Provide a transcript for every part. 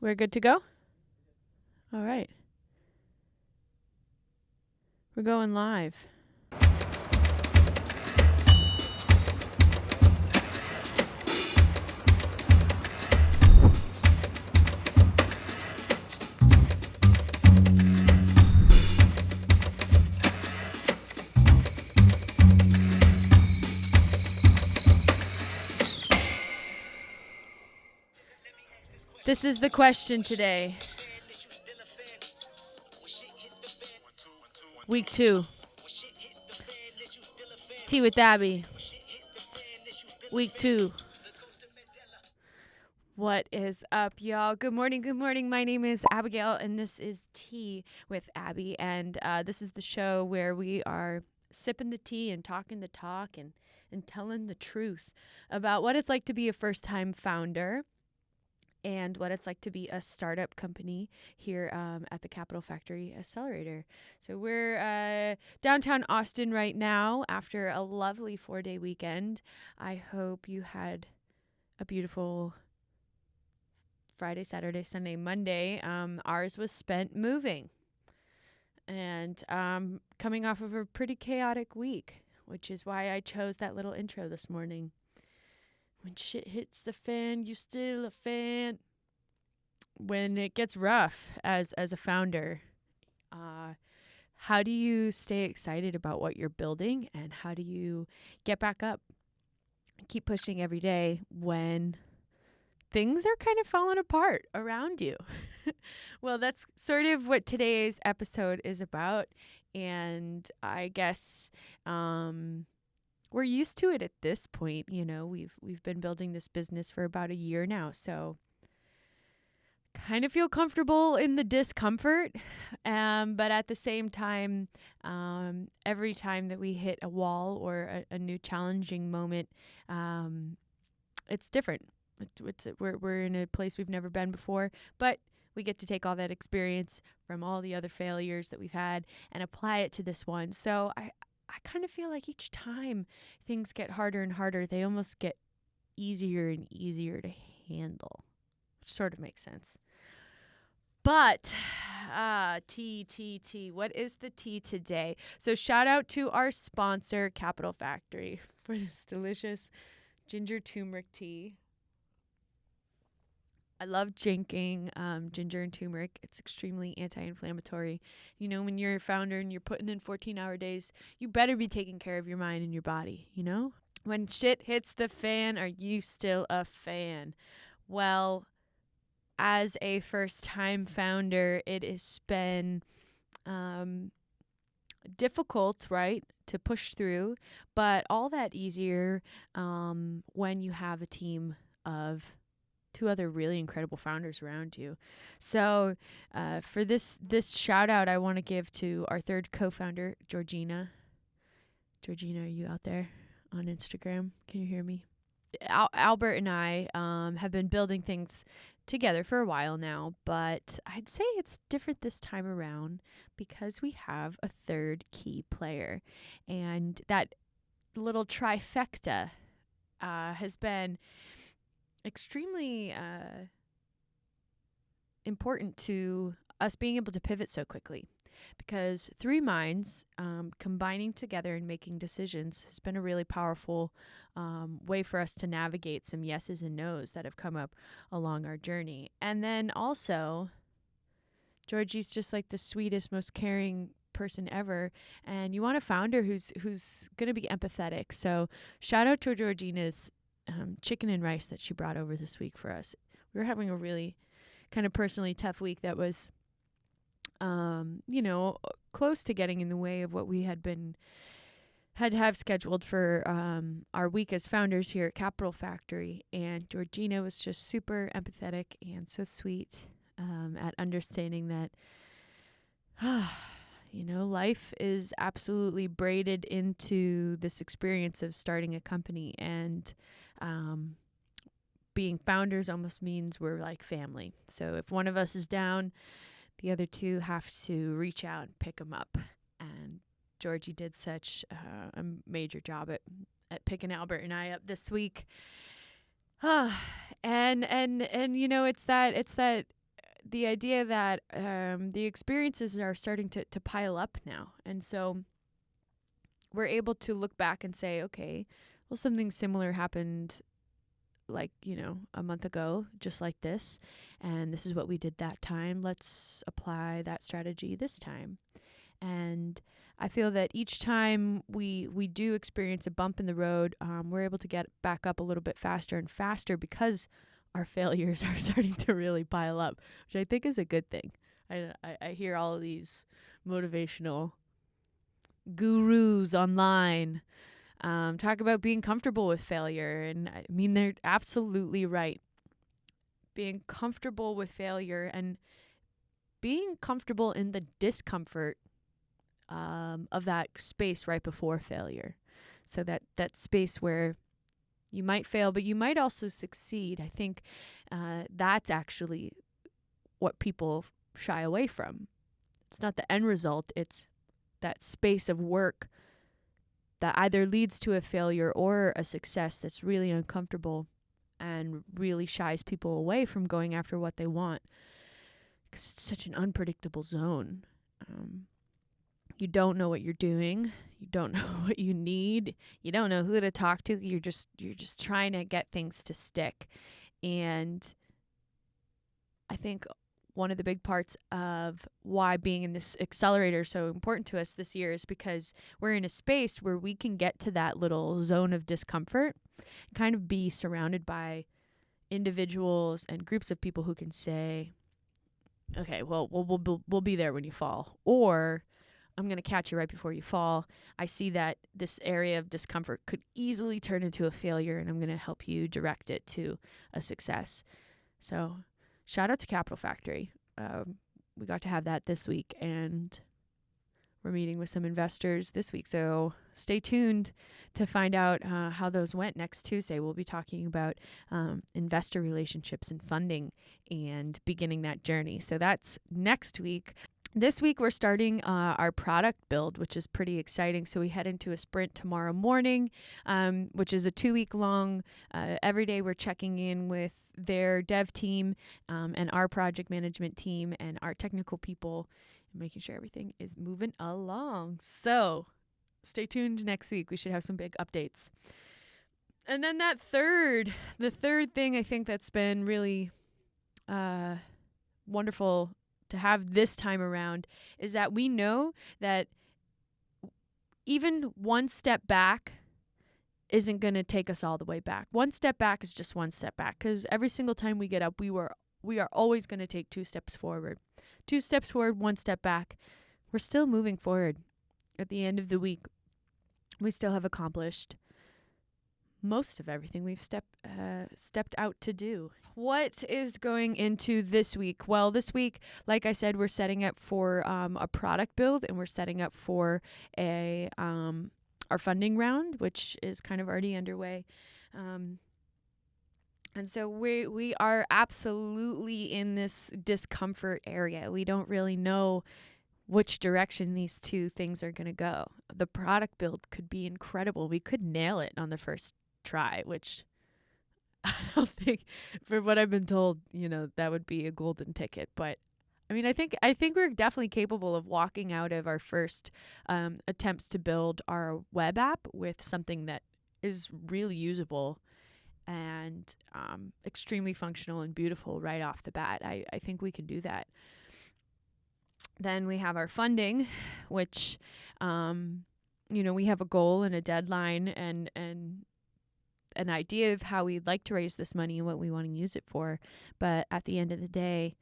We're good to go? All right. We're going live. This is the question today. Week 2. Tea with Abbie. Week 2. What is up, y'all? Good morning. Good morning. My name is Abigail, and this is Tea with Abbie. And this is the show where we are sipping the tea and talking the talk and telling the truth about what it's like to be a first-time founder and what it's like to be a startup company here at the Capital Factory Accelerator. So we're downtown Austin right now after a lovely 4-day weekend. I hope you had a beautiful Friday, Saturday, Sunday, Monday. Ours was spent moving and coming off of a pretty chaotic week, which is why I chose that little intro this morning. When shit hits the fan, you still a fan. When it gets rough as a founder, how do you stay excited about what you're building, and how do you get back up and keep pushing every day when things are kind of falling apart around you? Well, that's sort of what today's episode is about, and I guess we're used to it at this point. You know, we've been building this business for about a year now, so kind of feel comfortable in the discomfort, but at the same time, every time that we hit a wall or a new challenging moment, it's different. We're in a place we've never been before, but we get to take all that experience from all the other failures that we've had and apply it to this one. So I kind of feel like each time things get harder and harder, they almost get easier and easier to handle, which sort of makes sense. But tea. What is the tea today? So shout out to our sponsor, Capital Factory, for this delicious ginger turmeric tea. I love drinking ginger and turmeric. It's extremely anti-inflammatory. You know, when you're a founder and you're putting in 14-hour days, you better be taking care of your mind and your body, you know? When shit hits the fan, are you still a fan? Well, as a first-time founder, it has been difficult, right, to push through, but all that easier when you have a team of 2 other really incredible founders around you. So for this shout out, I want to give to our 3rd co-founder, Georgina. Georgina, are you out there on Instagram? Can you hear me? Albert and I have been building things together for a while now, but I'd say it's different this time around because we have a 3rd key player, and that little trifecta has been extremely important to us being able to pivot so quickly, because 3 minds combining together and making decisions has been a really powerful way for us to navigate some yeses and nos that have come up along our journey. And then also, Georgie's just like the sweetest, most caring person ever, and you want a founder who's going to be empathetic. So shout out to Georgina's chicken and rice that she brought over this week for us. We were having a really kind of personally tough week that was close to getting in the way of what we had to have scheduled for our week as founders here at Capital Factory. And Georgina was just super empathetic and so sweet at understanding that, life is absolutely braided into this experience of starting a company, and being founders almost means we're like family. So if one of us is down, the other 2 have to reach out and pick them up. And Georgie did such a major job at picking Albert and I up this week. And it's that the idea that the experiences are starting to pile up now. And so we're able to look back and say, okay, well, something similar happened like, a month ago, just like this. And this is what we did that time. Let's apply that strategy this time. And I feel that each time we do experience a bump in the road, we're able to get back up a little bit faster and faster because our failures are starting to really pile up, which I think is a good thing. I hear all of these motivational gurus online talk about being comfortable with failure. And I mean, they're absolutely right. Being comfortable with failure and being comfortable in the discomfort of that space right before failure. So that space where you might fail, but you might also succeed. I think that's actually what people shy away from. It's not the end result. It's that space of work that either leads to a failure or a success that's really uncomfortable and really shies people away from going after what they want, because it's such an unpredictable zone. You don't know what you're doing. You don't know what you need. You don't know who to talk to. You're just trying to get things to stick. And I think one of the big parts of why being in this accelerator is so important to us this year is because we're in a space where we can get to that little zone of discomfort and kind of be surrounded by individuals and groups of people who can say, okay, well, we'll be there when you fall, or I'm going to catch you right before you fall. I see that this area of discomfort could easily turn into a failure, and I'm going to help you direct it to a success. So shout out to Capital Factory. We got to have that this week, and we're meeting with some investors this week. So stay tuned to find out how those went. Next Tuesday, we'll be talking about investor relationships and funding and beginning that journey. So that's next week. This week, we're starting our product build, which is pretty exciting. So we head into a sprint tomorrow morning, which is a 2-week long. Every day, we're checking in with their dev team and our project management team and our technical people, making sure everything is moving along. So stay tuned next week. We should have some big updates. And then the third thing I think that's been really wonderful to have this time around is that we know that even one step back isn't going to take us all the way back. One step back is just one step back, because every single time we get up, we are always going to take 2 steps forward. 2 steps forward, 1 step back. We're still moving forward. At the end of the week, we still have accomplished most of everything we've stepped out to do. What is going into this week? Well, this week, like I said, we're setting up for a product build, and we're setting up for our funding round, which is kind of already underway. And so we are absolutely in this discomfort area. We don't really know which direction these two things are going to go. The product build could be incredible. We could nail it on the first try, which I don't think, for what I've been told, that would be a golden ticket. But I mean, I think we're definitely capable of walking out of our first attempts to build our web app with something that is really usable and extremely functional and beautiful right off the bat. I think we can do that. Then we have our funding, which, we have a goal and a deadline and an idea of how we'd like to raise this money and what we want to use it for. But at the end of the day,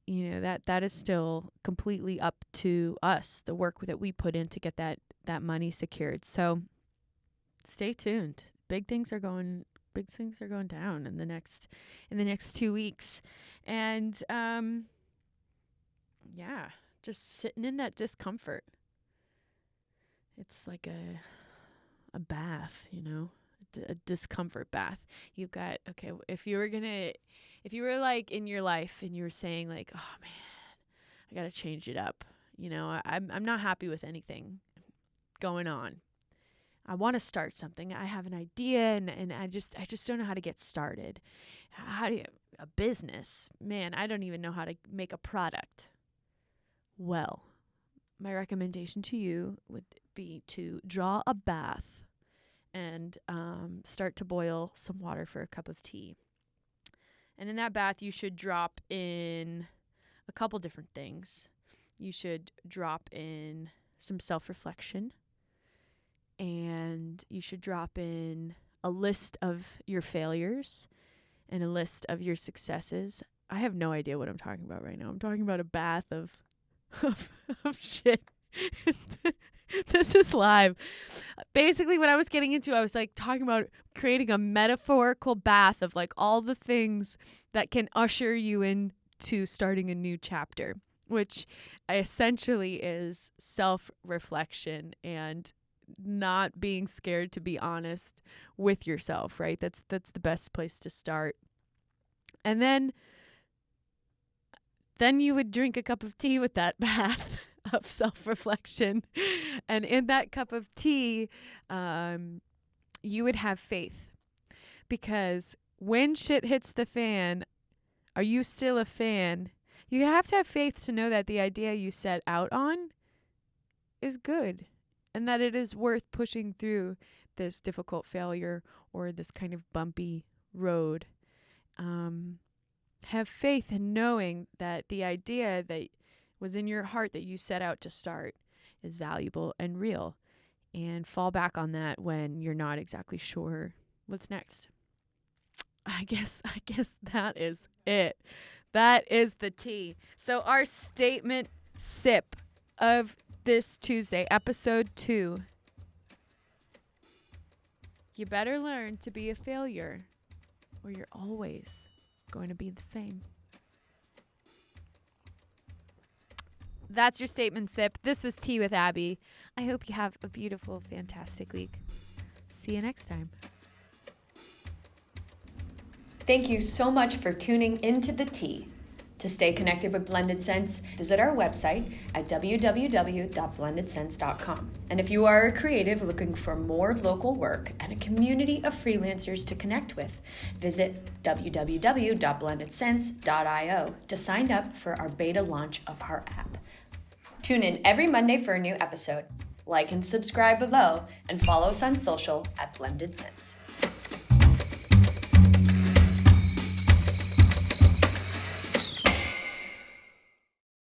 that is still completely up to us, the work that we put in to get that money secured. So stay tuned. Big things are going down in the next 2 weeks. And just sitting in that discomfort. It's like a bath, a discomfort bath. You've got, okay, if you were like in your life and you were saying like, oh man, I got to change it up. I'm not happy with anything going on. I want to start something. I have an idea and I just don't know how to get started. How do you, a business? Man, I don't even know how to make a product. Well, my recommendation to you would be to draw a bath and start to boil some water for a cup of tea. And in that bath, you should drop in a couple different things. You should drop in some self-reflection, and you should drop in a list of your failures and a list of your successes. I have no idea what I'm talking about right now. I'm talking about a bath of shit. This is live. Basically, what I was getting into, I was like talking about creating a metaphorical bath of like all the things that can usher you into starting a new chapter, which essentially is self-reflection and not being scared to be honest with yourself, right? That's the best place to start. And then you would drink a cup of tea with that bath of self-reflection. And in that cup of tea, you would have faith. Because when shit hits the fan, are you still a fan? You have to have faith to know that the idea you set out on is good and that it is worth pushing through this difficult failure or this kind of bumpy road. Have faith in knowing that the idea that was in your heart that you set out to start is valuable and real, and fall back on that when you're not exactly sure what's next. I guess that is it. That is the tea. So our statement sip of this Tuesday, episode 2. You better learn to be a failure or you're always going to be the same. That's your statement sip. This was Tea with Abbie. I hope you have a beautiful, fantastic week. See you next time. Thank you so much for tuning into The Tea. To stay connected with Blended Sense, visit our website at www.blendedsense.com. And if you are a creative looking for more local work and a community of freelancers to connect with, visit www.blendedsense.io to sign up for our beta launch of our app. Tune in every Monday for a new episode. Like and subscribe below, and follow us on social at Blended Sense.